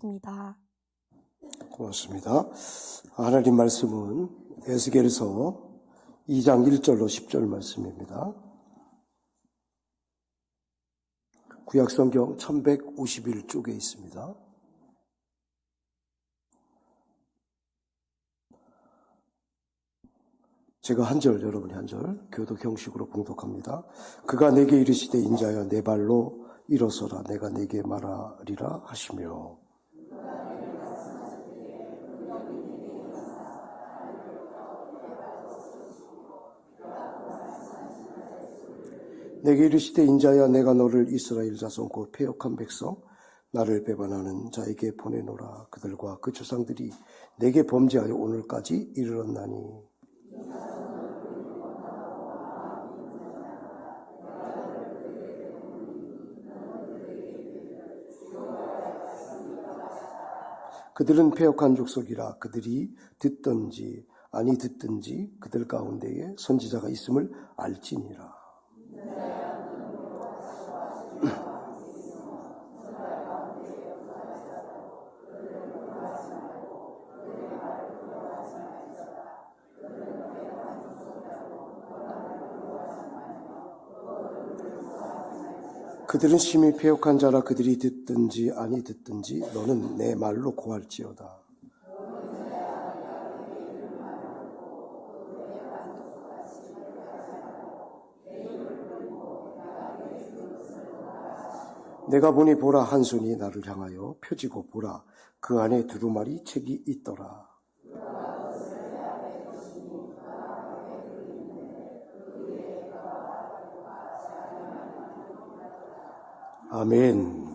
입니다. 고맙습니다. 하나님 말씀은 에스겔서 2장 1절로 10절 말씀입니다. 구약성경 1151쪽에 있습니다. 제가 한 절, 여러분이 한 절, 교독 형식으로 봉독합니다. 그가 내게 이르시되 인자야 내 발로 일어서라 내가 내게 말하리라 하시며 내게 이르시되 인자야 내가 너를 이스라엘 자손 곧 패역한 백성 나를 배반하는 자에게 보내노라. 그들과 그 조상들이 내게 범죄하여 오늘까지 이르렀나니 그들은 패역한 족속이라. 그들이 듣든지 아니 듣든지 그들 가운데에 선지자가 있음을 알지니라. 그들은 심히 패역한 자라. 그들이 듣든지 아니 듣든지 너는 내 말로 고할지어다. 내가 보니 보라 한 손이 나를 향하여 펴지고 보라 그 안에 두루마리 책이 있더라. 아멘.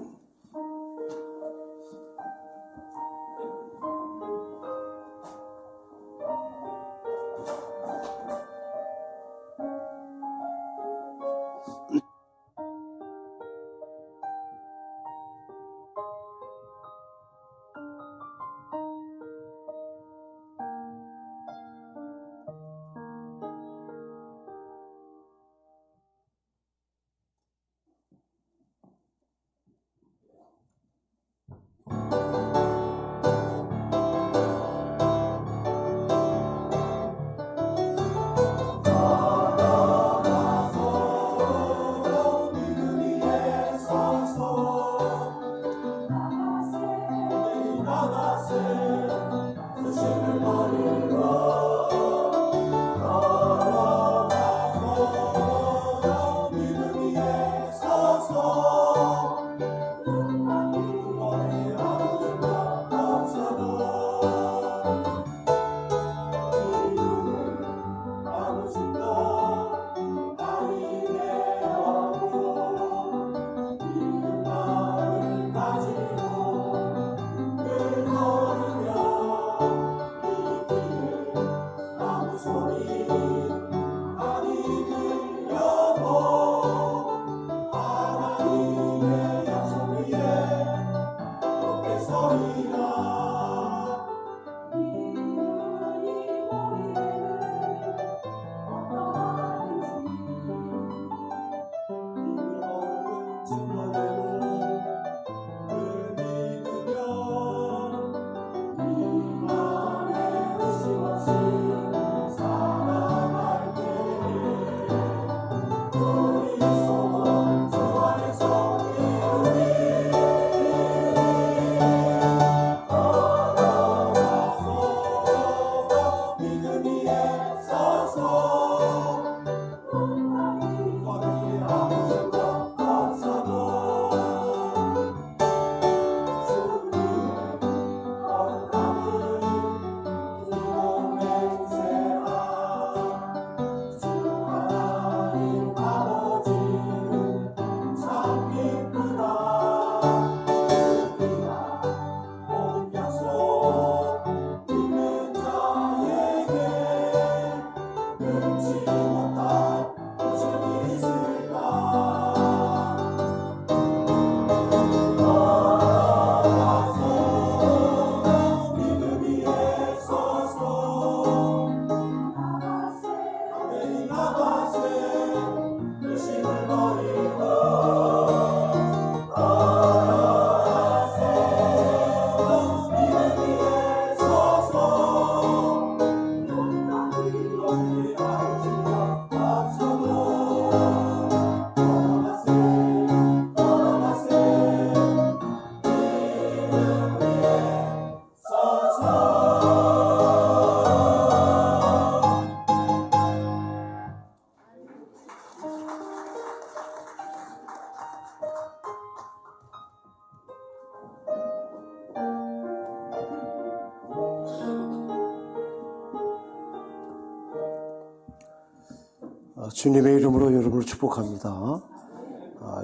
주님의 이름으로 여러분을 축복합니다.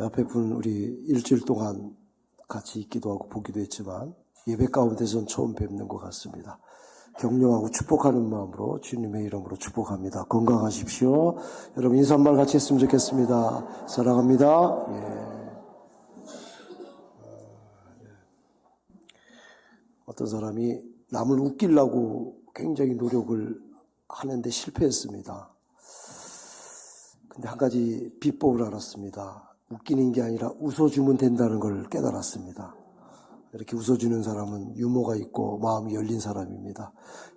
옆에 분 우리 일주일 동안 같이 있기도 하고 보기도 했지만 예배 가운데선 처음 뵙는 것 같습니다. 격려하고 축복하는 마음으로 주님의 이름으로 축복합니다. 건강하십시오. 여러분 인사 한 말 같이 했으면 좋겠습니다. 사랑합니다. 어떤 사람이 남을 웃기려고 굉장히 노력을 하는데 실패했습니다. 근데 한 가지 비법을 알았습니다. 웃기는 게 아니라 웃어주면 된다는 걸 깨달았습니다. 이렇게 웃어주는 사람은 유머가 있고 마음이 열린 사람입니다.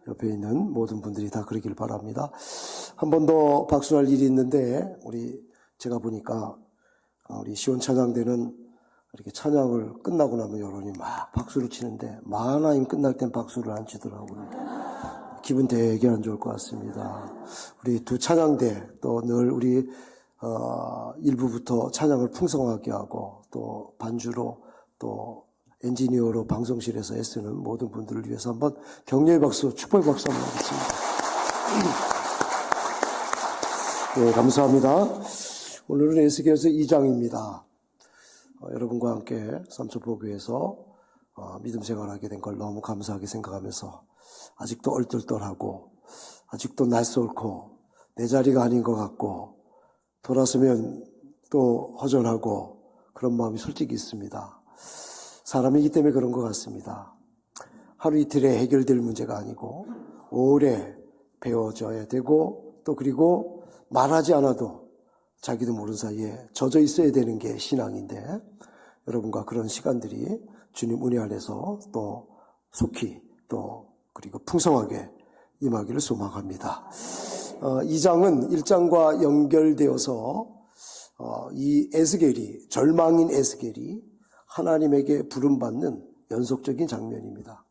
옆에 있는 모든 분들이 다 그러길 바랍니다. 한 번 더 박수할 일이 있는데 제가 보니까 우리 시온 찬양대는 이렇게 찬양을 끝나고 나면 여러분이 막 박수를 치는데 마하나임 끝날 땐 박수를 안 치더라고요. 기분 되게 안 좋을 것 같습니다. 우리 두 찬양대 또 늘 우리 1부부터 찬양을 풍성하게 하고 또 반주로 또 엔지니어로 방송실에서 애쓰는 모든 분들을 위해서 한번 격려의 박수, 축복의 박수 한번 하겠습니다. 네, 감사합니다. 오늘은 에스겔서 2장입니다. 여러분과 함께 삼천포교에서 믿음 생활하게 된 걸 너무 감사하게 생각하면서 아직도 얼떨떨하고 아직도 낯설고 내 자리가 아닌 것 같고 돌아서면 또 허전하고 그런 마음이 솔직히 있습니다. 사람이기 때문에 그런 것 같습니다. 하루 이틀에 해결될 문제가 아니고 오래 배워져야 되고 또 그리고 말하지 않아도 자기도 모르는 사이에 젖어 있어야 되는 게 신앙인데 여러분과 그런 시간들이 주님 은혜 안에서 또 속히 또 그리고 풍성하게 임하기를 소망합니다. 2장은 1장과 연결되어서 이 에스겔이 절망인 에스겔이 하나님에게 부름받는 연속적인 장면입니다.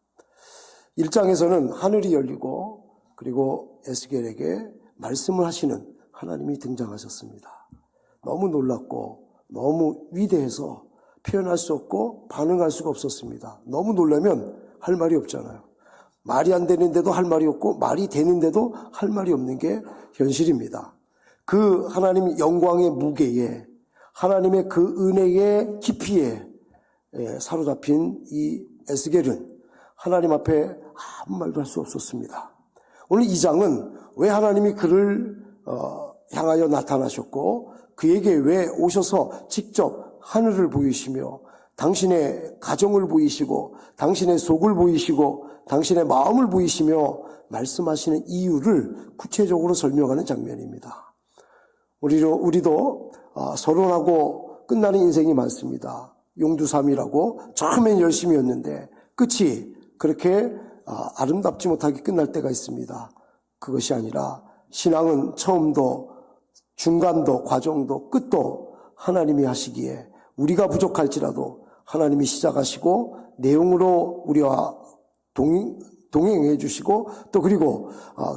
1장에서는 하늘이 열리고 그리고 에스겔에게 말씀을 하시는 하나님이 등장하셨습니다. 너무 놀랍고 너무 위대해서 표현할 수 없고 반응할 수가 없었습니다. 너무 놀라면 할 말이 없잖아요. 말이 안 되는데도 할 말이 없고 말이 되는데도 할 말이 없는 게 현실입니다. 그 하나님 영광의 무게에 하나님의 그 은혜의 깊이에 사로잡힌 이 에스겔은 하나님 앞에 아무 말도 할 수 없었습니다. 오늘 2장은 왜 하나님이 그를 향하여 나타나셨고 그에게 왜 오셔서 직접 하늘을 보이시며 당신의 가정을 보이시고 당신의 속을 보이시고 당신의 마음을 보이시며 말씀하시는 이유를 구체적으로 설명하는 장면입니다. 우리도 서론하고 끝나는 인생이 많습니다. 용두삼이라고 처음엔 열심히였는데 끝이 그렇게 아름답지 못하게 끝날 때가 있습니다. 그것이 아니라 신앙은 처음도 중간도 과정도 끝도 하나님이 하시기에 우리가 부족할지라도 하나님이 시작하시고 내용으로 우리와 동행해 주시고 또 그리고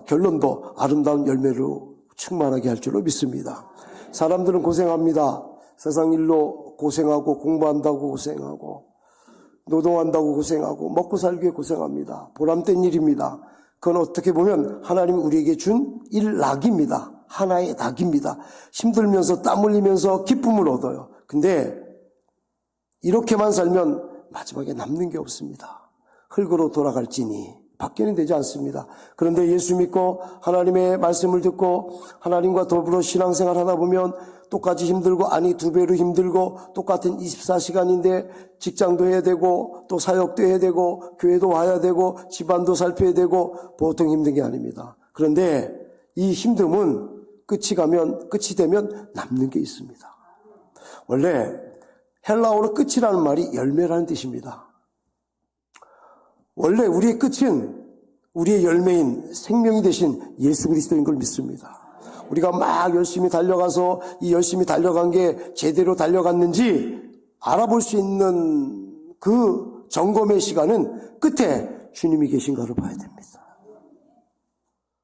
결론도 아름다운 열매로 충만하게 할 줄로 믿습니다. 사람들은 고생합니다. 세상 일로 고생하고 공부한다고 고생하고 노동한다고 고생하고 먹고 살기 위해 고생합니다. 보람된 일입니다. 그건 어떻게 보면 하나님이 우리에게 준 일락입니다. 하나의 낙입니다. 힘들면서 땀 흘리면서 기쁨을 얻어요. 근데 이렇게만 살면 마지막에 남는 게 없습니다. 흙으로 돌아갈지니 밖에는 되지 않습니다. 그런데 예수 믿고 하나님의 말씀을 듣고 하나님과 더불어 신앙생활 하다 보면 똑같이 힘들고 아니 2배로 힘들고 똑같은 24시간인데 직장도 해야 되고 또 사역도 해야 되고 교회도 와야 되고 집안도 살펴야 되고 보통 힘든 게 아닙니다. 그런데 이 힘듦은 끝이 되면 남는 게 있습니다. 원래 헬라어로 끝이라는 말이 열매라는 뜻입니다. 원래 우리의 끝은 우리의 열매인 생명이 되신 예수 그리스도인 걸 믿습니다. 우리가 막 열심히 달려가서 이 열심히 달려간 게 제대로 달려갔는지 알아볼 수 있는 그 점검의 시간은 끝에 주님이 계신가를 봐야 됩니다.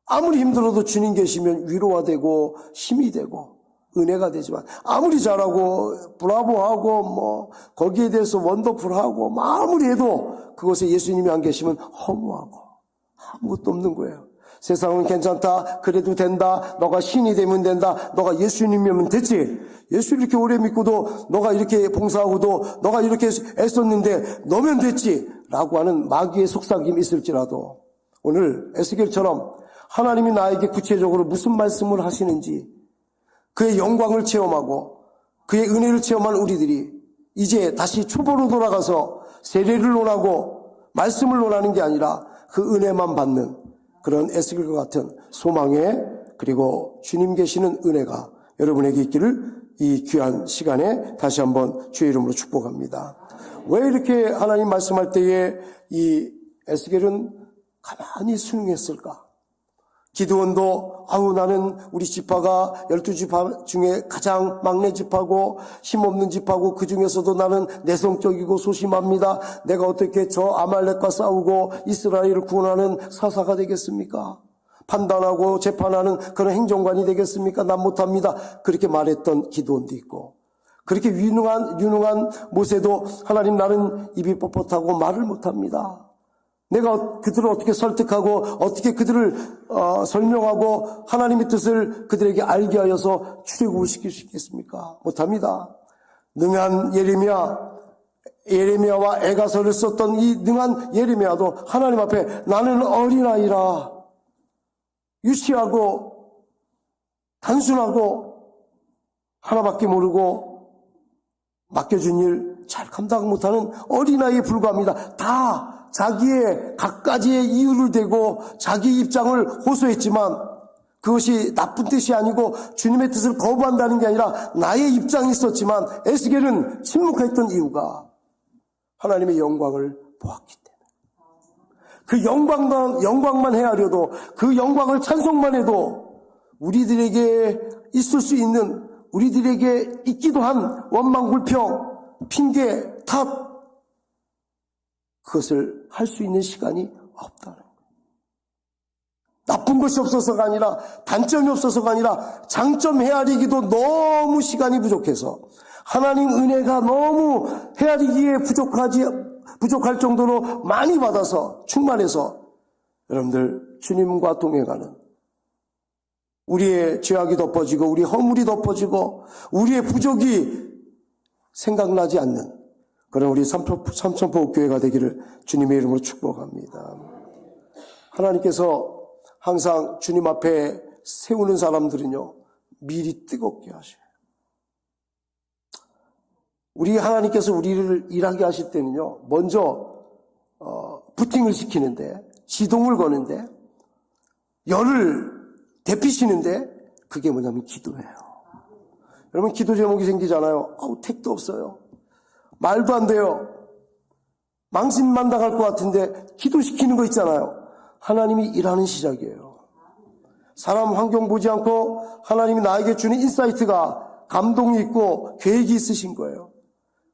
아무리 힘들어도 주님 계시면 위로가 되고 힘이 되고 은혜가 되지만 아무리 잘하고 브라보하고 거기에 대해서 원더풀하고 아무리 해도 그곳에 예수님이 안 계시면 허무하고 아무것도 없는 거예요. 세상은 괜찮다. 그래도 된다. 너가 신이 되면 된다. 너가 예수님이면 됐지. 예수 이렇게 오래 믿고도 너가 이렇게 봉사하고도 너가 이렇게 애썼는데 너면 됐지. 라고 하는 마귀의 속삭임이 있을지라도 오늘 에스겔처럼 하나님이 나에게 구체적으로 무슨 말씀을 하시는지 그의 영광을 체험하고 그의 은혜를 체험한 우리들이 이제 다시 초보로 돌아가서 세례를 논하고 말씀을 논하는 게 아니라 그 은혜만 받는 그런 에스겔과 같은 소망의 그리고 주님 계시는 은혜가 여러분에게 있기를 이 귀한 시간에 다시 한번 주의 이름으로 축복합니다. 왜 이렇게 하나님 말씀할 때에 이 에스겔은 가만히 순응했을까? 기드온도 나는 우리 지파가 12지파 중에 가장 막내 지파고 힘없는 지파고 그 중에서도 나는 내성적이고 소심합니다. 내가 어떻게 저 아말렉과 싸우고 이스라엘을 구원하는 사사가 되겠습니까? 판단하고 재판하는 그런 행정관이 되겠습니까? 난 못합니다. 그렇게 말했던 기드온도 있고 그렇게 유능한 모세도 하나님 나는 입이 뻣뻣하고 말을 못합니다. 내가 그들을 어떻게 설득하고 어떻게 그들을 설명하고 하나님의 뜻을 그들에게 알게 하여서 출애굽을 시킬 수 있겠습니까? 못합니다. 능한 예레미야와 애가서를 썼던 이 능한 예레미야도 하나님 앞에 나는 어린아이라 유치하고 단순하고 하나밖에 모르고 맡겨준 일 잘 감당 못하는 어린아이에 불과합니다. 다 자기의 갖가지의 이유를 대고 자기 입장을 호소했지만 그것이 나쁜 뜻이 아니고 주님의 뜻을 거부한다는 게 아니라 나의 입장이 있었지만 에스겔은 침묵했던 이유가 하나님의 영광을 보았기 때문에 그 영광만 헤아려도 그 영광을 찬송만 해도 우리들에게 있을 수 있는 우리들에게 있기도 한 원망, 불평, 핑계, 탓 그것을 할 수 있는 시간이 없다는 거예요. 나쁜 것이 없어서가 아니라 단점이 없어서가 아니라 장점 헤아리기도 너무 시간이 부족해서 하나님 은혜가 너무 헤아리기에 부족할 정도로 많이 받아서 충만해서 여러분들 주님과 동행하는 우리의 죄악이 덮어지고 우리의 허물이 덮어지고 우리의 부족이 생각나지 않는 그런 우리 삼천포 교회가 되기를 주님의 이름으로 축복합니다. 하나님께서 항상 주님 앞에 세우는 사람들은요 미리 뜨겁게 하셔요. 우리 하나님께서 우리를 일하게 하실 때는요 먼저 부팅을 시키는데 시동을 거는데 열을 데피시는데 그게 뭐냐면 기도예요. 여러분 기도 제목이 생기잖아요. 택도 없어요. 말도 안 돼요. 망신만 당할 것 같은데 기도시키는 거 있잖아요. 하나님이 일하는 시작이에요. 사람 환경 보지 않고 하나님이 나에게 주는 인사이트가 감동이 있고 계획이 있으신 거예요.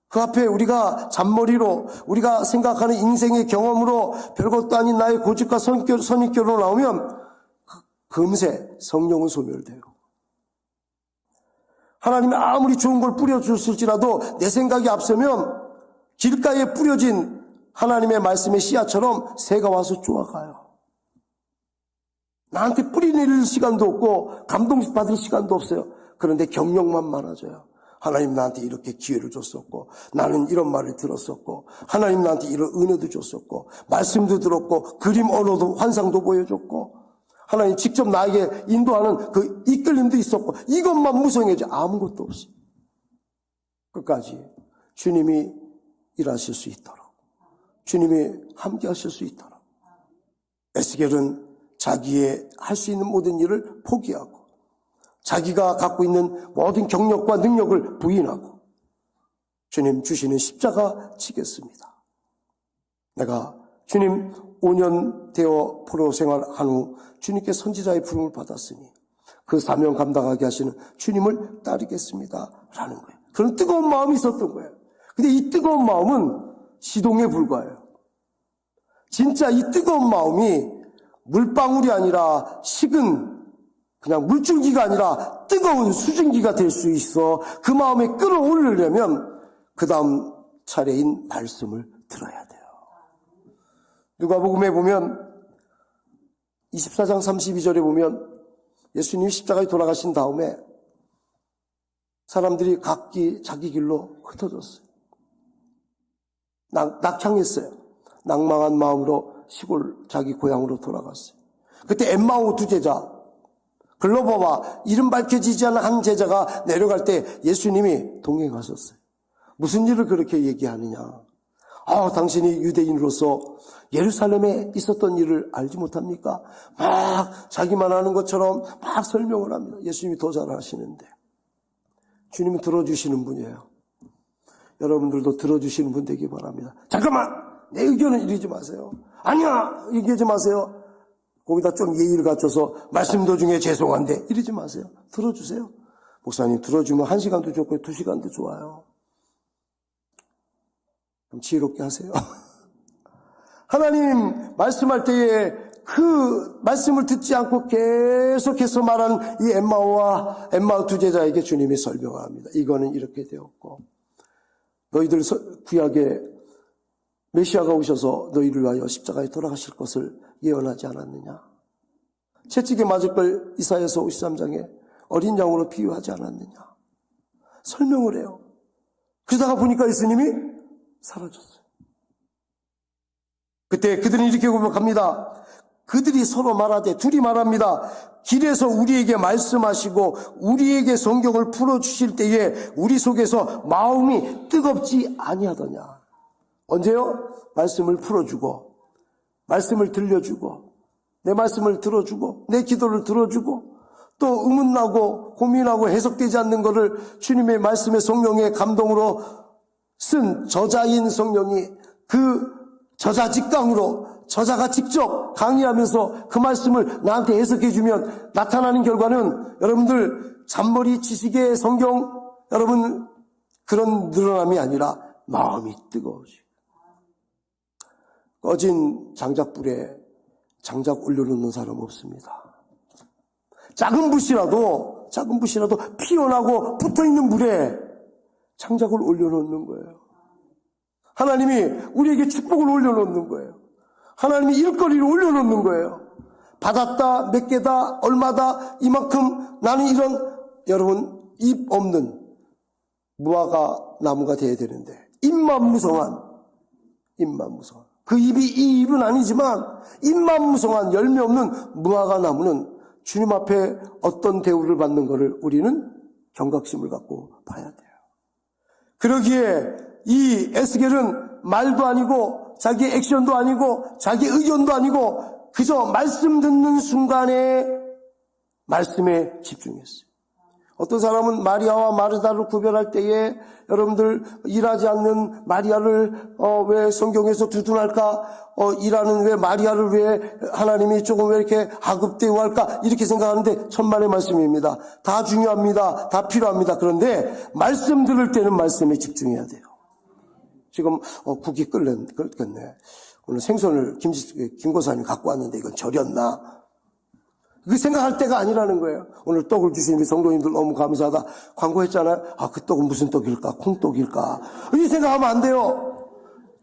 그 앞에 우리가 잔머리로 우리가 생각하는 인생의 경험으로 별것도 아닌 나의 고집과 선입견으로 나오면 금세 성령은 소멸돼요. 하나님이 아무리 좋은 걸 뿌려줬을지라도 내 생각이 앞서면 길가에 뿌려진 하나님의 말씀의 씨앗처럼 새가 와서 쪼아가요. 나한테 뿌리 내릴 시간도 없고 감동받을 시간도 없어요. 그런데 경력만 많아져요. 하나님 나한테 이렇게 기회를 줬었고 나는 이런 말을 들었었고 하나님 나한테 이런 은혜도 줬었고 말씀도 들었고 그림 언어도 환상도 보여줬고 하나님 직접 나에게 인도하는 그 이끌림도 있었고 이것만 무성해져 아무것도 없어요. 끝까지 주님이 일하실 수 있도록 주님이 함께 하실 수 있도록 에스겔은 자기의 할 수 있는 모든 일을 포기하고 자기가 갖고 있는 모든 경력과 능력을 부인하고 주님 주시는 십자가 지겠습니다. 내가 주님 5년 되어 포로 생활한 후 주님께 선지자의 부름을 받았으니 그 사명 감당하게 하시는 주님을 따르겠습니다. 라는 거예요. 그런 뜨거운 마음이 있었던 거예요. 근데 이 뜨거운 마음은 시동에 불과해요. 진짜 이 뜨거운 마음이 물방울이 아니라 식은 그냥 물줄기가 아니라 뜨거운 수증기가 될 수 있어. 그 마음에 끌어올리려면 그 다음 차례인 말씀을 들어야 돼요. 누가복음에 보면 24장 32절에 보면 예수님이 십자가에 돌아가신 다음에 사람들이 각기 자기 길로 흩어졌어요. 낙향했어요. 낭망한 마음으로 시골 자기 고향으로 돌아갔어요. 그때 엠마오 두 제자, 글로버와 이름 밝혀지지 않은 한 제자가 내려갈 때 예수님이 동행하셨어요. 무슨 일을 그렇게 얘기하느냐? 당신이 유대인으로서 예루살렘에 있었던 일을 알지 못합니까? 막 자기만 아는 것처럼 막 설명을 합니다. 예수님이 더 잘 아시는데. 주님은 들어주시는 분이에요. 여러분들도 들어주시는 분 되기 바랍니다. 잠깐만! 내 의견은 이러지 마세요. 아니야! 얘기하지 마세요. 거기다 좀 예의를 갖춰서 말씀 도중에 죄송한데 이러지 마세요. 들어주세요. 목사님 들어주면 1시간도 좋고 2시간도 좋아요. 좀 지혜롭게 하세요. 하나님 말씀할 때에 그 말씀을 듣지 않고 계속해서 말하는 이 엠마오 두 제자에게 주님이 설명을 합니다. 이거는 이렇게 되었고 너희들 구약에 메시아가 오셔서 너희를 위하여 십자가에 돌아가실 것을 예언하지 않았느냐? 채찍에 맞을 걸 이사야서 53장에 어린 양으로 비유하지 않았느냐? 설명을 해요. 그러다가 보니까 예수님이 사라졌어요. 그때 그들은 이렇게 고백합니다. 그들이 서로 말하되 둘이 말합니다. 길에서 우리에게 말씀하시고 우리에게 성경을 풀어주실 때에 우리 속에서 마음이 뜨겁지 아니하더냐. 언제요? 말씀을 풀어주고 말씀을 들려주고 내 말씀을 들어주고 내 기도를 들어주고 또 의문나고 고민하고 해석되지 않는 것을 주님의 말씀의 성령의 감동으로 쓴 저자인 성령이 그 저자 직강으로 저자가 직접 강의하면서 그 말씀을 나한테 해석해주면 나타나는 결과는 여러분들 잔머리 지식의 성경 여러분 그런 늘어남이 아니라 마음이 뜨거워지고 꺼진 장작불에 장작 올려놓는 사람 없습니다. 작은 붓이라도 피어나고 붙어있는 물에 장작을 올려놓는 거예요. 하나님이 우리에게 축복을 올려놓는 거예요. 하나님이 일거리를 올려놓는 거예요. 받았다, 몇 개다, 얼마다, 이만큼 나는 이런 여러분 입 없는 무화과 나무가 돼야 되는데 입만 무성한 그 입이 이 입은 아니지만 입만 무성한 열매 없는 무화과 나무는 주님 앞에 어떤 대우를 받는 것을 우리는 경각심을 갖고 봐야 돼요. 그러기에 이 에스겔은 말도 아니고 자기 액션도 아니고 자기 의견도 아니고 그저 말씀 듣는 순간에 말씀에 집중했어요. 어떤 사람은 마리아와 마르다를 구별할 때에 여러분들 일하지 않는 마리아를 왜 성경에서 두둔할까? 일하는 왜 마리아를 왜 하나님이 조금 왜 이렇게 하급 대우할까? 이렇게 생각하는데 천만의 말씀입니다. 다 중요합니다. 다 필요합니다. 그런데 말씀 들을 때는 말씀에 집중해야 돼요. 지금 국이 끓겠네. 오늘 생선을 김 고사님이 갖고 왔는데 이건 절였나? 그 생각할 때가 아니라는 거예요. 오늘 떡을 주신 우리 성도님들 너무 감사하다. 광고했잖아요. 그 떡은 무슨 떡일까? 콩떡일까? 이 생각하면 안 돼요.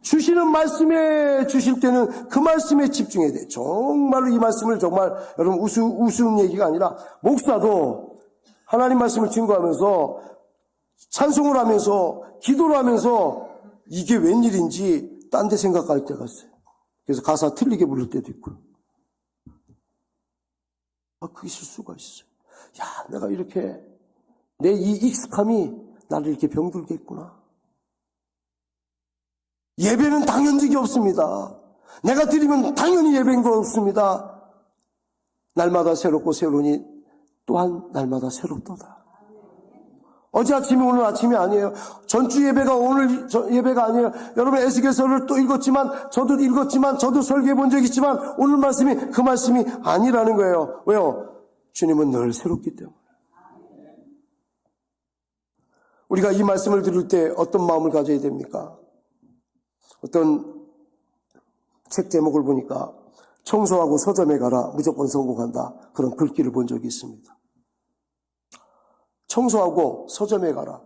주시는 말씀에 주실 때는 그 말씀에 집중해야 돼요. 정말로 이 말씀을 정말 여러분 우스운 얘기가 아니라 목사도 하나님 말씀을 증거하면서 찬송을 하면서 기도를 하면서 이게 웬일인지 딴 데 생각할 때가 있어요. 그래서 가사 틀리게 부를 때도 있고요. 그게 실수가 있어요. 내가 이렇게 내 이 익숙함이 나를 이렇게 병들게 했구나. 예배는 당연직이 없습니다. 내가 드리면 당연히 예배인 거 없습니다. 날마다 새롭고 새로우니 또한 날마다 새롭도다. 어제 아침이 오늘 아침이 아니에요. 전주 예배가 오늘 예배가 아니에요. 여러분 에스겔서를 또 읽었지만 저도 설교해 본 적이 있지만 오늘 말씀이 그 말씀이 아니라는 거예요. 왜요? 주님은 늘 새롭기 때문에. 우리가 이 말씀을 들을 때 어떤 마음을 가져야 됩니까? 어떤 책 제목을 보니까 청소하고 서점에 가라 무조건 성공한다. 그런 글귀를 본 적이 있습니다. 청소하고 서점에 가라.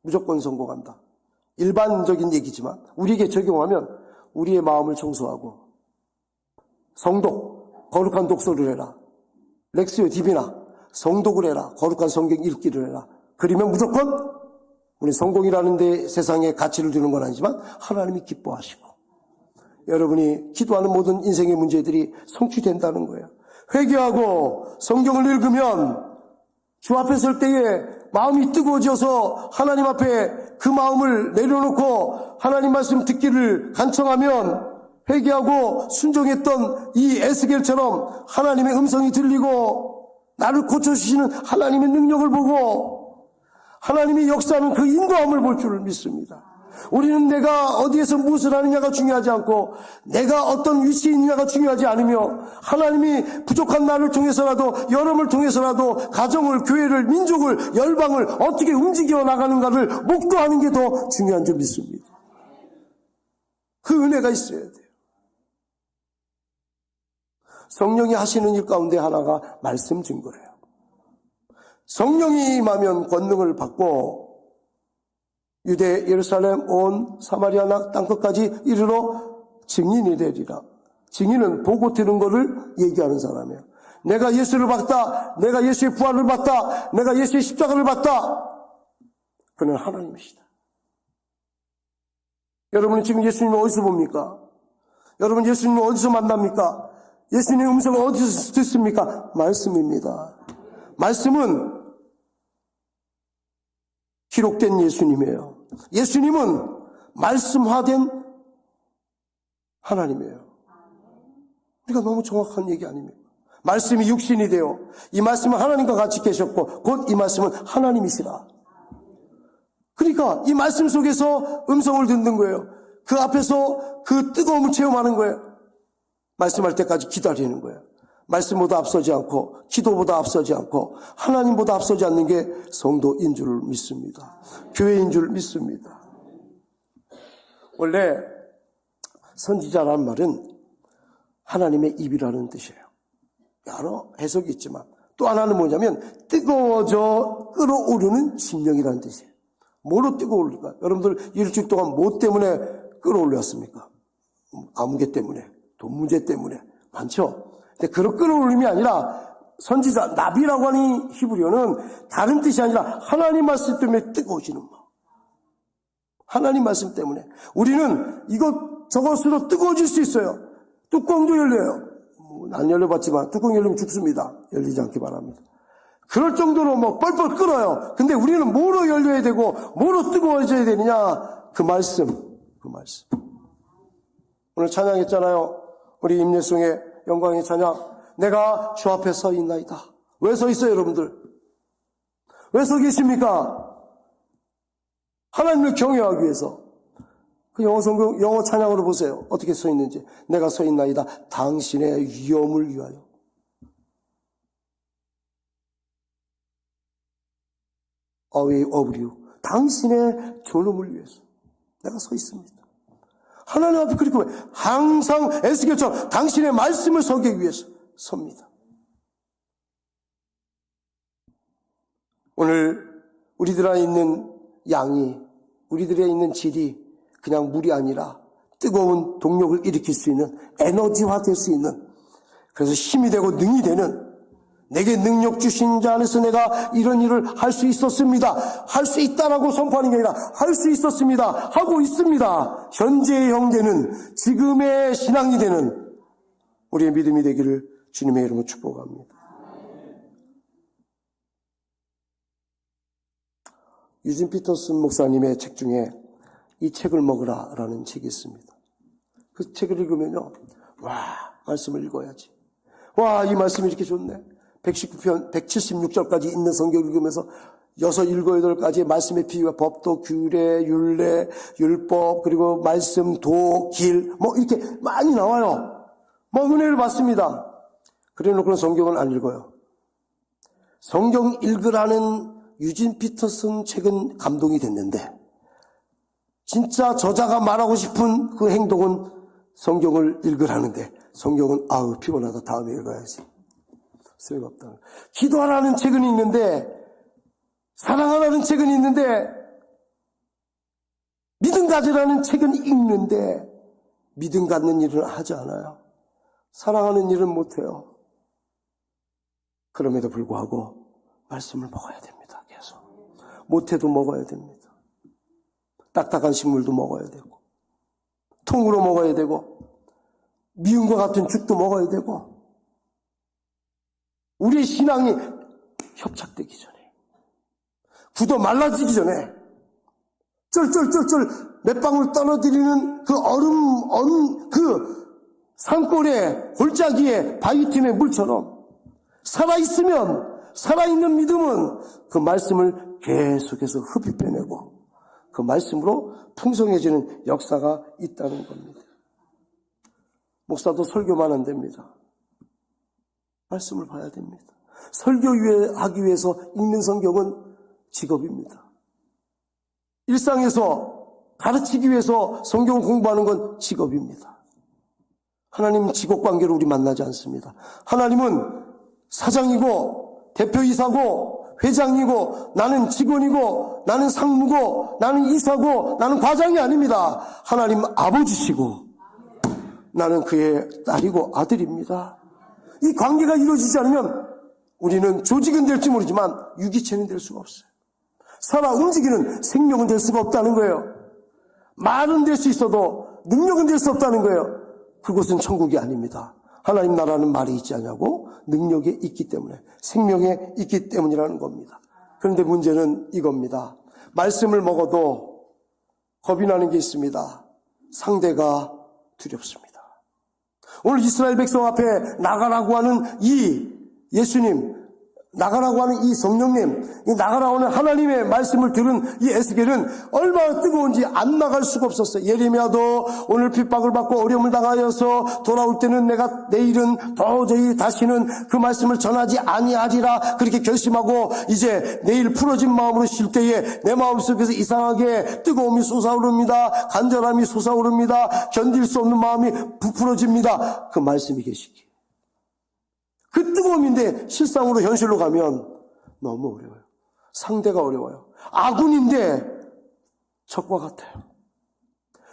무조건 성공한다. 일반적인 얘기지만 우리에게 적용하면 우리의 마음을 청소하고 성독, 거룩한 독서를 해라. 렉시오 디비나, 성독을 해라. 거룩한 성경 읽기를 해라. 그러면 무조건 우리 성공이라는 데 세상에 가치를 두는 건 아니지만 하나님이 기뻐하시고 여러분이 기도하는 모든 인생의 문제들이 성취된다는 거예요. 회개하고 성경을 읽으면 주 앞에 설 때에 마음이 뜨거워져서 하나님 앞에 그 마음을 내려놓고 하나님 말씀 듣기를 간청하면 회개하고 순종했던 이 에스겔처럼 하나님의 음성이 들리고 나를 고쳐주시는 하나님의 능력을 보고 하나님이 역사하는 그 인도함을 볼 줄을 믿습니다. 우리는 내가 어디에서 무엇을 하느냐가 중요하지 않고 내가 어떤 위치에 있느냐가 중요하지 않으며 하나님이 부족한 나를 통해서라도 여러분을 통해서라도 가정을, 교회를, 민족을, 열방을 어떻게 움직여 나가는가를 목도하는 게 더 중요한 줄 믿습니다. 그 은혜가 있어야 돼요. 성령이 하시는 일 가운데 하나가 말씀 증거래요. 성령이 임하면 권능을 받고 유대, 예루살렘, 온 사마리아 땅끝까지 이르러 증인이 되리라. 증인은 보고 들은 거를 얘기하는 사람이에요. 내가 예수를 봤다. 내가 예수의 부활을 봤다. 내가 예수의 십자가를 봤다. 그는 하나님이시다. 여러분이 지금 예수님을 어디서 봅니까? 여러분 예수님을 어디서 만납니까? 예수님의 음성을 어디서 듣습니까? 말씀입니다. 말씀은 기록된 예수님이에요. 예수님은 말씀화된 하나님이에요. 우리가 너무 정확한 얘기 아닙니까? 말씀이 육신이 되어 이 말씀은 하나님과 같이 계셨고 곧 이 말씀은 하나님이시라. 그러니까 이 말씀 속에서 음성을 듣는 거예요. 그 앞에서 그 뜨거움을 체험하는 거예요. 말씀할 때까지 기다리는 거예요. 말씀보다 앞서지 않고 기도보다 앞서지 않고 하나님보다 앞서지 않는 게 성도인 줄 믿습니다. 교회인 줄 믿습니다. 원래 선지자라는 말은 하나님의 입이라는 뜻이에요. 여러 해석이 있지만 또 하나는 뭐냐면 뜨거워져 끌어오르는 심령이라는 뜻이에요. 뭐로 뜨거워올릴까? 여러분들 일주일 동안 뭐 때문에 끌어올렸습니까? 아무개 때문에, 돈 문제 때문에 많죠? 근데 그런 끌어올림이 아니라 선지자 나비라고 하는 히브리어는 다른 뜻이 아니라 하나님 말씀 때문에 뜨거워지는 거. 하나님 말씀 때문에 우리는 이것 저것으로 뜨거워질 수 있어요. 뚜껑도 열려요. 안 열려봤지만 뚜껑 열리면 죽습니다. 열리지 않기 바랍니다. 그럴 정도로 뭐 뻘뻘 끓어요. 근데 우리는 뭐로 열려야 되고 뭐로 뜨거워져야 되느냐? 그 말씀. 오늘 찬양했잖아요. 우리 임예송의 영광의 찬양. 내가 주 앞에 서 있나이다. 왜 서 있어요, 여러분들? 왜 서 계십니까? 하나님을 경외하기 위해서. 그 영어 찬양으로 보세요. 어떻게 서 있는지. 내가 서 있나이다. 당신의 위엄을 위하여. Away of you. 당신의 존엄을 위해서. 내가 서 있습니다. 하나님 앞에 그렇게 항상 에스겔처럼 당신의 말씀을 서기 위해서 섭니다. 오늘 우리들 안에 있는 양이, 우리들에 있는 질이 그냥 물이 아니라 뜨거운 동력을 일으킬 수 있는 에너지화 될 수 있는, 그래서 힘이 되고 능이 되는, 내게 능력 주신 자 안에서 내가 이런 일을 할 수 있었습니다. 할 수 있다라고 선포하는 게 아니라 할 수 있었습니다. 하고 있습니다. 현재의 형제는 지금의 신앙이 되는 우리의 믿음이 되기를 주님의 이름으로 축복합니다. 유진 피터슨 목사님의 책 중에 이 책을 먹으라라는 책이 있습니다. 그 책을 읽으면요, 와, 말씀을 읽어야지. 와, 이 말씀이 이렇게 좋네. 119편, 176절까지 있는 성경을 읽으면서 6, 7, 8가지의 말씀의 비유가 법도, 규례, 율례, 율법, 그리고 말씀, 도, 길, 뭐 이렇게 많이 나와요. 뭐 은혜를 받습니다. 그래 놓고는 성경을 안 읽어요. 성경 읽으라는 유진 피터슨 책은 감동이 됐는데 진짜 저자가 말하고 싶은 그 행동은 성경을 읽으라는데 성경은 아우 피곤하다 다음에 읽어야지. 쓸모가 없다. 기도하라는 책은 있는데 사랑하라는 책은 있는데 믿음 가지라는 책은 읽는데 믿음 갖는 일을 하지 않아요. 사랑하는 일은 못해요. 그럼에도 불구하고 말씀을 먹어야 됩니다. 계속. 못해도 먹어야 됩니다. 딱딱한 식물도 먹어야 되고, 통으로 먹어야 되고, 미움과 같은 죽도 먹어야 되고, 우리의 신앙이 협착되기 전에, 굳어 말라지기 전에, 쩔쩔쩔쩔 몇 방울 떨어뜨리는 그 그 산골의 골짜기의 바위 틈의 물처럼 살아있으면, 살아있는 믿음은 그 말씀을 계속해서 흡입해내고 그 말씀으로 풍성해지는 역사가 있다는 겁니다. 목사도 설교만 안 됩니다. 말씀을 봐야 됩니다. 설교하기 위해서 읽는 성경은 직업입니다. 일상에서 가르치기 위해서 성경을 공부하는 건 직업입니다. 하나님은 직업관계로 우리 만나지 않습니다. 하나님은 사장이고 대표이사고 회장이고 나는 직원이고 나는 상무고 나는 이사고 나는 과장이 아닙니다. 하나님 아버지시고 나는 그의 딸이고 아들입니다. 이 관계가 이루어지지 않으면 우리는 조직은 될지 모르지만 유기체는 될 수가 없어요. 살아 움직이는 생명은 될 수가 없다는 거예요. 말은 될 수 있어도 능력은 될 수 없다는 거예요. 그곳은 천국이 아닙니다. 하나님 나라는 말이 있지 않냐고 능력에 있기 때문에, 생명에 있기 때문이라는 겁니다. 그런데 문제는 이겁니다. 말씀을 먹어도 겁이 나는 게 있습니다. 상대가 두렵습니다. 오늘 이스라엘 백성 앞에 나가라고 하는 이 예수님, 나가라고 하는 이 성령님, 나가라고 하는 하나님의 말씀을 들은 이 에스겔은 얼마나 뜨거운지 안 나갈 수가 없었어요. 예레미야도 오늘 핍박을 받고 어려움을 당하여서 돌아올 때는 내일은 도저히 다시는 그 말씀을 전하지 아니하리라 그렇게 결심하고 이제 내일 풀어진 마음으로 쉴 때에 내 마음속에서 이상하게 뜨거움이 솟아오릅니다. 간절함이 솟아오릅니다. 견딜 수 없는 마음이 부풀어집니다. 그 말씀이 계시기. 그 뜨거움인데 실상으로 현실로 가면 너무 어려워요. 상대가 어려워요. 아군인데 적과 같아요.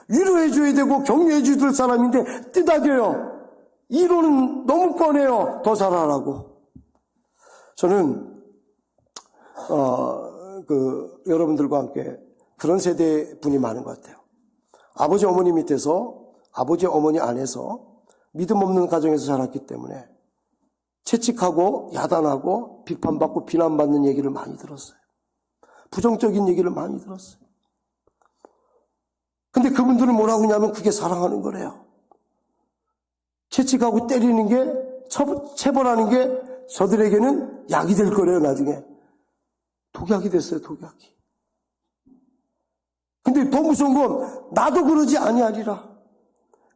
위로해줘야 되고 격려해줘야 될 사람인데 뜨다겨요. 이론은 너무 뻔해요. 더 잘하라고. 저는 여러분들과 함께 그런 세대 분이 많은 것 같아요. 아버지 어머니 밑에서, 아버지 어머니 안에서 믿음 없는 가정에서 자랐기 때문에 채찍하고 야단하고 비판받고 비난받는 얘기를 많이 들었어요. 부정적인 얘기를 많이 들었어요. 근데 그분들은 뭐라고 하냐면 그게 사랑하는 거래요. 채찍하고 때리는 게, 체벌하는 게 저들에게는 약이 될 거래요, 나중에. 독약이 됐어요, 독약이. 근데 더 무서운 건 나도 그러지 아니하리라.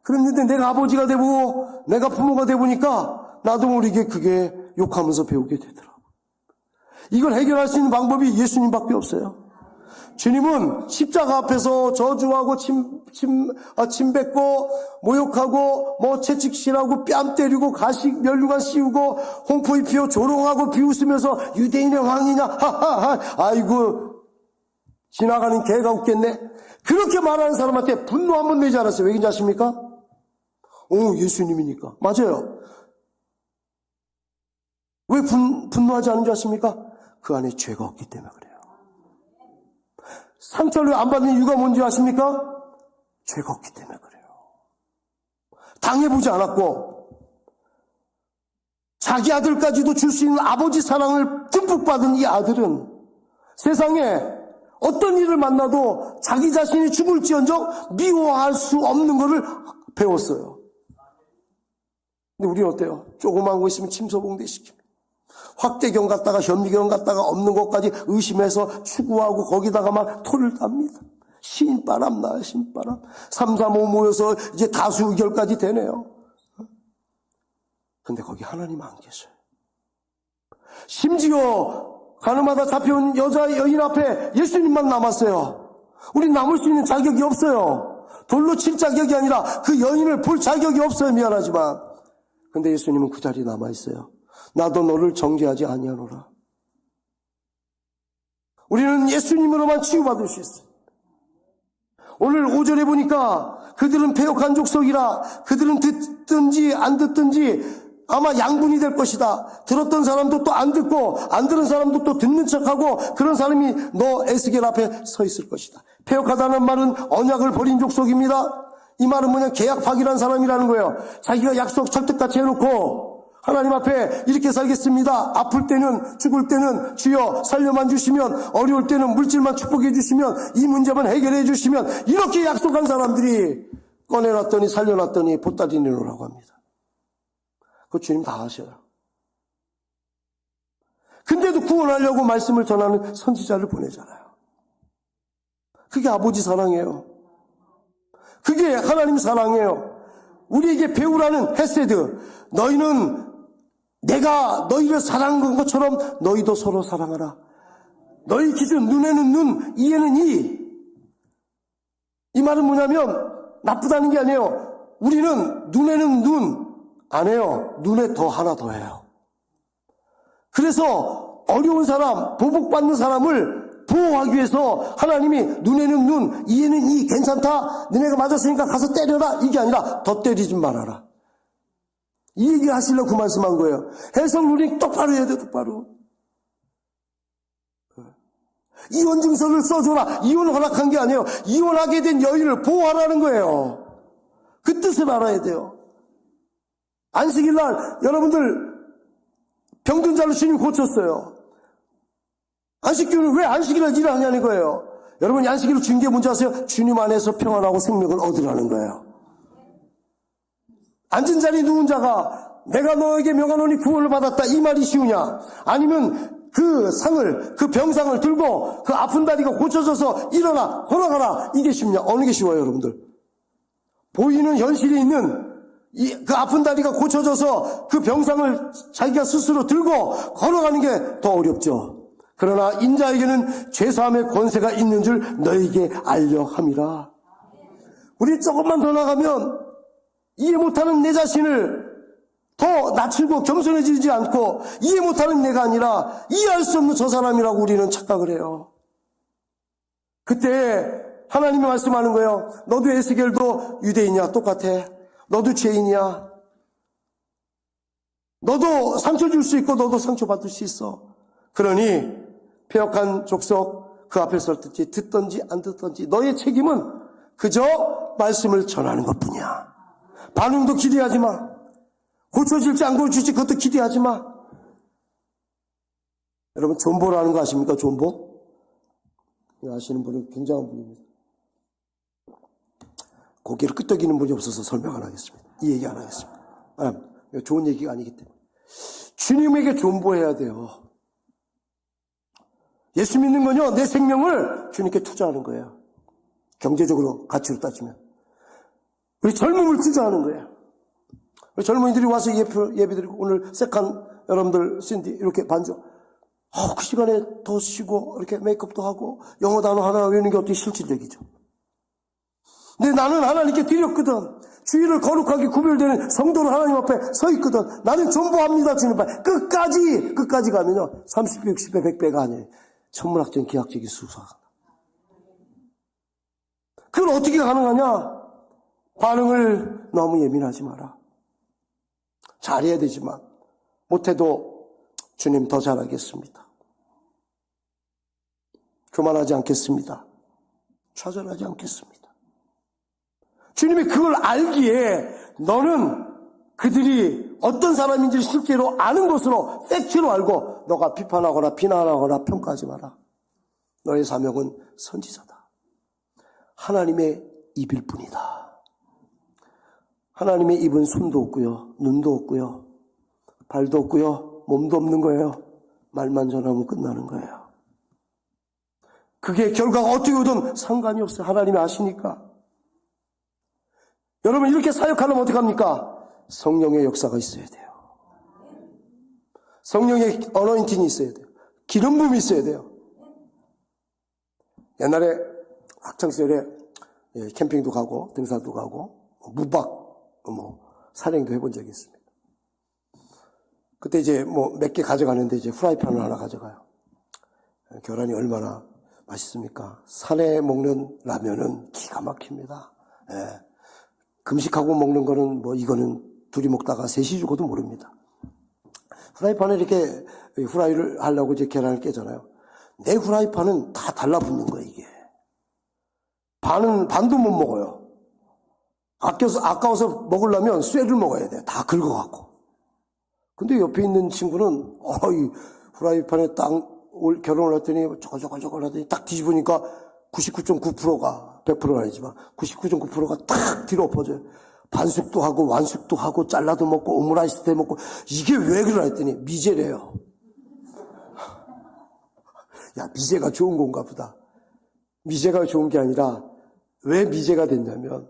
그랬는데 내가 아버지가 되고 내가 부모가 되보니까 나도 모르게 그게 욕하면서 배우게 되더라고요. 이걸 해결할 수 있는 방법이 예수님밖에 없어요. 주님은 십자가 앞에서 저주하고 침 뱉고 모욕하고 채찍질하고 뺨 때리고 가식 면류관 씌우고 홍포 입히고 조롱하고 비웃으면서 유대인의 왕이냐 하하하 아이고 지나가는 개가 웃겠네. 그렇게 말하는 사람한테 분노 한 번 내지 않았어요. 왜인지 아십니까? 예수님이니까. 맞아요. 왜 분노하지 않은 줄 아십니까? 그 안에 죄가 없기 때문에 그래요. 상처를 안 받는 이유가 뭔지 아십니까? 죄가 없기 때문에 그래요. 당해보지 않았고 자기 아들까지도 줄 수 있는 아버지 사랑을 듬뿍 받은 이 아들은 세상에 어떤 일을 만나도 자기 자신이 죽을지언정 미워할 수 없는 것을 배웠어요. 근데 우리는 어때요? 조그만 거 있으면 침소봉대 시킵니다. 확대경 갖다가 현미경 갖다가 없는 것까지 의심해서 추구하고 거기다가 막 토를 답니다. 신바람 나요, 신바람. 3, 4, 5 모여서 이제 다수 의결까지 되네요. 근데 거기 하나님 안 계셔요. 심지어 가늠하다 잡혀온 여인 앞에 예수님만 남았어요. 우린 남을 수 있는 자격이 없어요. 돌로 칠 자격이 아니라 그 여인을 볼 자격이 없어요. 미안하지만. 근데 예수님은 그 자리에 남아있어요. 나도 너를 정죄하지 아니하노라. 우리는 예수님으로만 치유받을 수 있어요. 오늘 오전에 보니까 그들은 패역한 족속이라 그들은 듣든지 안 듣든지 아마 양분이 될 것이다. 들었던 사람도 또 안 듣고 안 들은 사람도 또 듣는 척하고 그런 사람이 너 에스겔 앞에 서 있을 것이다. 패역하다는 말은 언약을 버린 족속입니다. 이 말은 뭐냐, 계약 파기란 사람이라는 거예요. 자기가 약속 철떡같이 해놓고 하나님 앞에 이렇게 살겠습니다. 아플 때는 죽을 때는 주여 살려만 주시면, 어려울 때는 물질만 축복해 주시면, 이 문제만 해결해 주시면, 이렇게 약속한 사람들이 꺼내놨더니 살려놨더니 보따리 내놓으라고 합니다. 그거 주님 다 하셔요. 근데도 구원하려고 말씀을 전하는 선지자를 보내잖아요. 그게 아버지 사랑이에요. 그게 하나님 사랑이에요. 우리에게 배우라는 헤세드. 너희는 내가 너희를 사랑한 것처럼 너희도 서로 사랑하라. 너희 기준, 눈에는 눈, 이에는 이. 이 말은 뭐냐면 나쁘다는 게 아니에요. 우리는 눈에는 눈 안 해요. 눈에 더 하나 더 해요. 그래서 어려운 사람, 보복받는 사람을 보호하기 위해서 하나님이 눈에는 눈, 이에는 이, 괜찮다, 너네가 맞았으니까 가서 때려라, 이게 아니라 더 때리지 말아라. 이 얘기를 하시려고 그 말씀한 거예요. 해석을 우리 똑바로 해야 돼, 똑바로. 이혼 증서를 써줘라. 이혼을 허락한 게 아니에요. 이혼하게 된 여인을 보호하라는 거예요. 그 뜻을 알아야 돼요. 안식일 날 여러분들 병든 자를 주님 고쳤어요. 안식일은 왜 안식일을 일을 하냐는 거예요. 여러분이 안식일을 준 게 뭔지 아세요? 주님 안에서 평안하고 생명을 얻으라는 거예요. 앉은 자리에 누운 자가 내가 너에게 명하노니 구원을 받았다, 이 말이 쉬우냐? 아니면 그 상을, 그 병상을 들고 그 아픈 다리가 고쳐져서 일어나 걸어가라, 이게 쉽냐? 어느 게 쉬워요, 여러분들? 보이는 현실에 있는 그 아픈 다리가 고쳐져서 그 병상을 자기가 스스로 들고 걸어가는 게 더 어렵죠. 그러나 인자에게는 죄사함의 권세가 있는 줄 너에게 알려 함이라. 우리 조금만 더 나가면 이해 못하는 내 자신을 더 낮추고 겸손해지지 않고 이해 못하는 내가 아니라 이해할 수 없는 저 사람이라고 우리는 착각을 해요. 그때 하나님이 말씀하는 거예요. 너도 에스겔도 유대인이야, 똑같아. 너도 죄인이야. 너도 상처 줄 수 있고 너도 상처 받을 수 있어. 그러니 패역한 족속 그 앞에 설든지 듣든지 안 듣든지 너의 책임은 그저 말씀을 전하는 것뿐이야. 반응도 기대하지 마. 고쳐질지 안 고쳐질지 그것도 기대하지 마. 여러분 존보라는 거 아십니까? 존보? 아시는 분은 굉장한 분입니다. 고개를 끄덕이는 분이 없어서 설명 안 하겠습니다. 이 얘기 안 하겠습니다. 좋은 얘기가 아니기 때문에. 주님에게 존보해야 돼요. 예수 믿는 건요, 내 생명을 주님께 투자하는 거예요. 경제적으로 가치로 따지면. 우리 젊음을 투자하는 거예요. 우리 젊은이들이 와서 예배드리고 오늘 색한 여러분들 신디 이렇게 반주. 그 시간에 더 쉬고 이렇게 메이크업도 하고 영어 단어 하나 외우는 게 어떻게 실질적이죠. 근데 나는 하나님께 드렸거든. 주일을 거룩하게 구별되는 성도는 하나님 앞에 서 있거든. 나는 존보합니다, 주님 앞에. 끝까지 가면요. 30배, 60배, 100배가 아니에요. 천문학적인 기하학적인 수사가. 그걸 어떻게 가능하냐? 반응을 너무 예민하지 마라. 잘해야 되지만 못해도 주님 더 잘하겠습니다. 교만하지 않겠습니다. 좌절하지 않겠습니다. 주님이 그걸 알기에 너는 그들이 어떤 사람인지를 실제로 아는 것으로 팩트로 알고 너가 비판하거나 비난하거나 평가하지 마라. 너의 사명은 선지자다. 하나님의 입일 뿐이다. 하나님의 입은 손도 없고요, 눈도 없고요, 발도 없고요, 몸도 없는 거예요. 말만 전하면 끝나는 거예요. 그게 결과가 어떻게 오든 상관이 없어요. 하나님이 아시니까. 여러분 이렇게 사역하려면 어떡합니까? 성령의 역사가 있어야 돼요. 성령의 어너인팅이 있어야 돼요. 기름 부음이 있어야 돼요. 옛날에 학창시절에 캠핑도 가고 등산도 가고 무박 산행도 해본 적이 있습니다. 그때 이제 몇 개 가져가는데 이제 프라이팬을 하나 가져가요. 계란이 얼마나 맛있습니까? 산에 먹는 라면은 기가 막힙니다. 예. 금식하고 먹는 거는 뭐 이거는 둘이 먹다가 셋이 죽어도 모릅니다. 후라이팬에 이렇게 후라이를 하려고 이제 계란을 깨잖아요. 내 후라이팬은 다 달라붙는 거예요, 이게. 반도 못 먹어요. 아까워서 먹으려면 쇠를 먹어야 돼. 다 긁어갖고. 근데 옆에 있는 친구는, 이 후라이팬에 딱 결혼을 했더니, 저걸 하더니 딱 뒤집으니까 99.9%가, 100%는 아니지만, 99.9%가 탁 뒤로 엎어져요. 반숙도 하고, 완숙도 하고, 잘라도 먹고, 오므라이스도 해 먹고, 이게 왜 그러나 했더니, 미제래요. 야, 미제가 좋은 건가 보다. 미제가 좋은 게 아니라, 왜 미제가 됐냐면,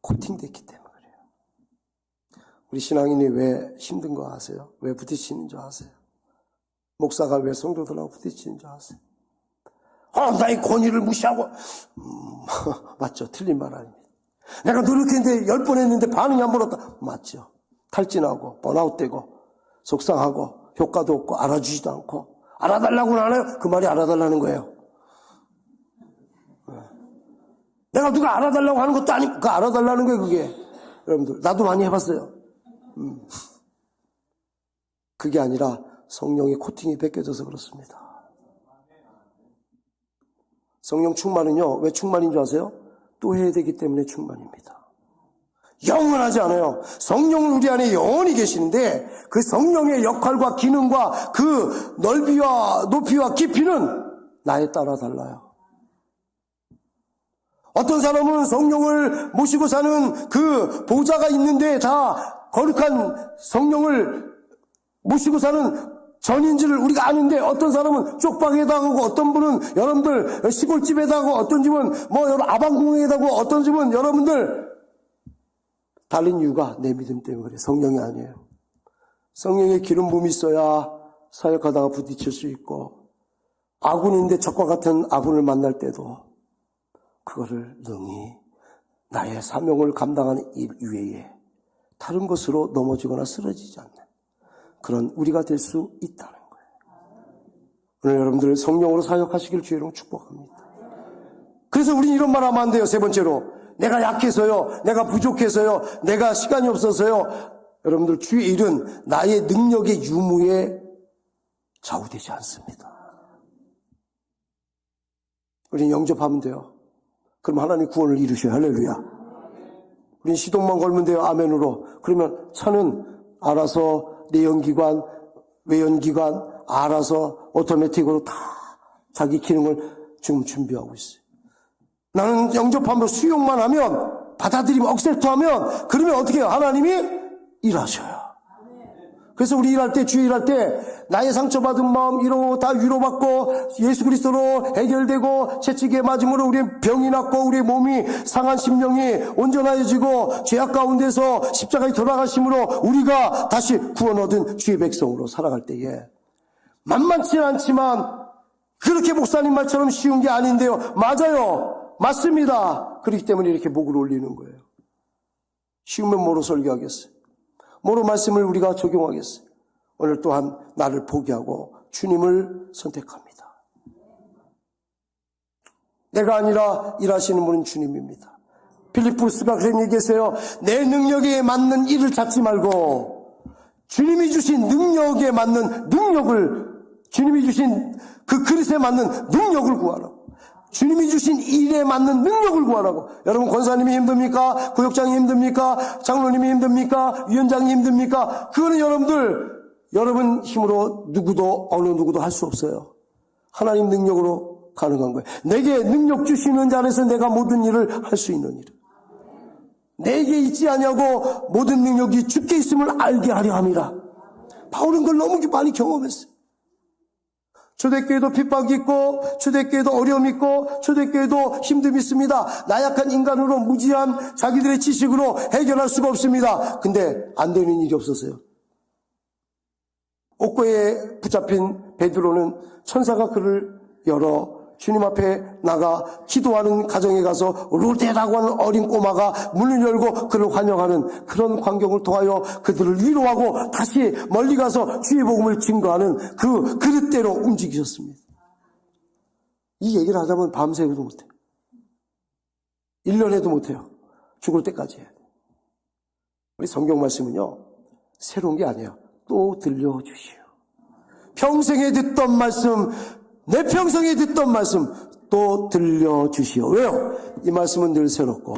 코팅됐기 때문에 그래요. 우리 신앙인이 왜 힘든 거 아세요? 왜 부딪히는 줄 아세요? 목사가 왜 성도들하고 부딪히는 줄 아세요? 나의 권위를 무시하고 맞죠? 틀린 말 아닙니다. 내가 노력했는데 10번 했는데 반응이 안 보였다. 맞죠? 탈진하고 번아웃되고 속상하고 효과도 없고 알아주지도 않고 알아달라고는 안 해요. 그 말이 알아달라는 거예요. 내가 누가 알아달라고 하는 것도 아니고 그 알아달라는 거예요. 그게 여러분들 나도 많이 해봤어요. 그게 아니라 성령의 코팅이 벗겨져서 그렇습니다. 성령 충만은요, 왜 충만인 줄 아세요? 또 해야 되기 때문에 충만입니다. 영원하지 않아요. 성령은 우리 안에 영원히 계시는데 그 성령의 역할과 기능과 그 넓이와 높이와 깊이는 나에 따라 달라요. 어떤 사람은 성령을 모시고 사는 그 보좌가 있는데 다 거룩한 성령을 모시고 사는 전인지를 우리가 아는데 어떤 사람은 쪽방에 당하고 어떤 분은 여러분들 시골집에 당하고 어떤 집은 뭐 아방궁에 당하고 어떤 집은 여러분들 달린 이유가 내 믿음 때문에 그래. 성령이 아니에요. 성령의 기름 부음이 있어야 사역하다가 부딪힐 수 있고 아군인데 적과 같은 아군을 만날 때도 그거를 능히 나의 사명을 감당하는 일 이외에 다른 것으로 넘어지거나 쓰러지지 않는 그런 우리가 될 수 있다는 거예요. 오늘 여러분들 성령으로 사역하시길 주의로 축복합니다. 그래서 우리는 이런 말 하면 안 돼요. 세 번째로 내가 약해서요, 내가 부족해서요, 내가 시간이 없어서요. 여러분들 주의 일은 나의 능력의 유무에 좌우되지 않습니다. 우리는 영접하면 돼요. 그럼 하나님 구원을 이루셔요. 할렐루야. 우린 시동만 걸면 돼요. 아멘으로. 그러면 차는 알아서 내연기관, 외연기관 알아서 오토매틱으로 다 자기 기능을 지금 준비하고 있어요. 나는 영접하면 수용만 하면 받아들이면 억셉트하면 그러면 어떻게 해요? 하나님이 일하셔요. 그래서 우리 일할 때, 주의 일할 때, 나의 상처받은 마음, 이런 다 위로받고, 예수 그리스도로 해결되고, 채찍에 맞음으로 우리의 병이 낫고, 우리의 몸이 상한 심령이 온전해지고, 죄악 가운데서 십자가에 돌아가심으로 우리가 다시 구원 얻은 주의 백성으로 살아갈 때에, 만만치 않지만, 그렇게 목사님 말처럼 쉬운 게 아닌데요. 맞아요. 맞습니다. 그렇기 때문에 이렇게 목을 올리는 거예요. 쉬우면 뭐로 설교하겠어요? 뭐로 말씀을 우리가 적용하겠어요? 오늘 또한 나를 포기하고 주님을 선택합니다. 내가 아니라 일하시는 분은 주님입니다. 필리포스가 그런 얘기했어요. 내 능력에 맞는 일을 찾지 말고 주님이 주신 능력에 맞는 능력을, 주님이 주신 그 그릇에 맞는 능력을 구하라고. 주님이 주신 일에 맞는 능력을 구하라고. 여러분 권사님이 힘듭니까? 구역장이 힘듭니까? 장로님이 힘듭니까? 위원장이 힘듭니까? 그거는 여러분 힘으로 누구도 어느 누구도 할 수 없어요. 하나님 능력으로 가능한 거예요. 내게 능력 주시는 자 안에서 내가 모든 일을 할 수 있는 일. 내게 있지 아니하고 모든 능력이 주께 있음을 알게 하려 함이라. 바울은 그걸 너무 많이 경험했어요. 초대교회도 핍박이 있고 초대교회도 어려움이 있고 초대교회도 힘듦이 있습니다. 나약한 인간으로 무지한 자기들의 지식으로 해결할 수가 없습니다. 근데 안 되는 일이 없었어요. 옥고에 붙잡힌 베드로는 천사가 그를 열어 주님 앞에 나가 기도하는 가정에 가서 로데라고 하는 어린 꼬마가 문을 열고 그를 환영하는 그런 광경을 통하여 그들을 위로하고 다시 멀리 가서 주의 복음을 증거하는 그 그릇대로 움직이셨습니다. 이 얘기를 하자면 밤새도 못해요. 1년에도 못해요. 죽을 때까지 해야 돼요. 우리 성경 말씀은요, 새로운 게 아니에요. 또 들려주시오. 평생에 듣던 말씀, 내 평생에 듣던 말씀 또 들려주시오. 왜요? 이 말씀은 늘 새롭고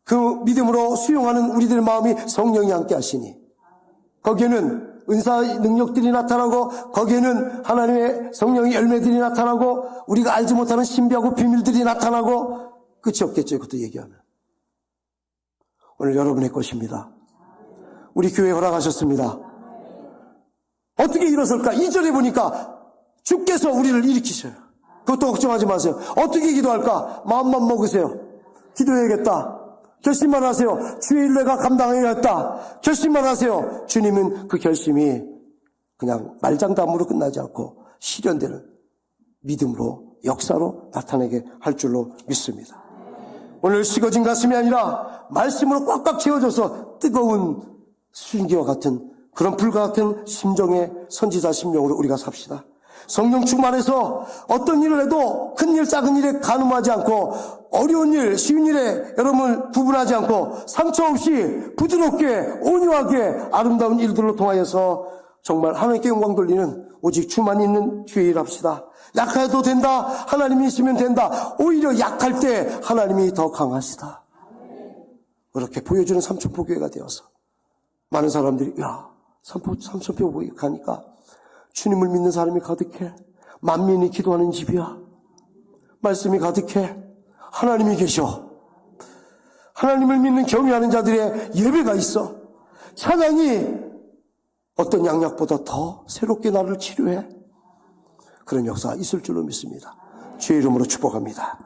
그 믿음으로 수용하는 우리들의 마음이 성령이 함께 하시니 거기에는 은사 능력들이 나타나고 거기에는 하나님의 성령의 열매들이 나타나고 우리가 알지 못하는 신비하고 비밀들이 나타나고 끝이 없겠죠. 그것도 얘기하면. 오늘 여러분의 것입니다. 우리 교회 허락하셨습니다. 어떻게 일어설까? 2절에 보니까 주께서 우리를 일으키셔요. 그것도 걱정하지 마세요. 어떻게 기도할까? 마음만 먹으세요. 기도해야겠다. 결심만 하세요. 주의 일 내가 감당해야겠다. 결심만 하세요. 주님은 그 결심이 그냥 말장담으로 끝나지 않고 실현되는 믿음으로 역사로 나타내게 할 줄로 믿습니다. 오늘 식어진 가슴이 아니라 말씀으로 꽉꽉 채워져서 뜨거운 수증기와 같은 그런 불과 같은 심정의 선지자 심령으로 우리가 삽시다. 성령 충만해서 어떤 일을 해도 큰 일, 작은 일에 간음하지 않고 어려운 일, 쉬운 일에 여러분을 구분하지 않고 상처 없이 부드럽게 온유하게 아름다운 일들로 통하여서 정말 하나님께 영광 돌리는 오직 주만 있는 주의 일 합시다. 약해도 된다. 하나님이 있으면 된다. 오히려 약할 때 하나님이 더 강하시다. 그렇게 보여주는 삼천포 교회가 되어서 많은 사람들이 삼천포 교회 가니까 주님을 믿는 사람이 가득해. 만민이 기도하는 집이야. 말씀이 가득해. 하나님이 계셔. 하나님을 믿는 경외하는 자들의 예배가 있어. 찬양이 어떤 양약보다 더 새롭게 나를 치료해. 그런 역사가 있을 줄로 믿습니다. 주의 이름으로 축복합니다.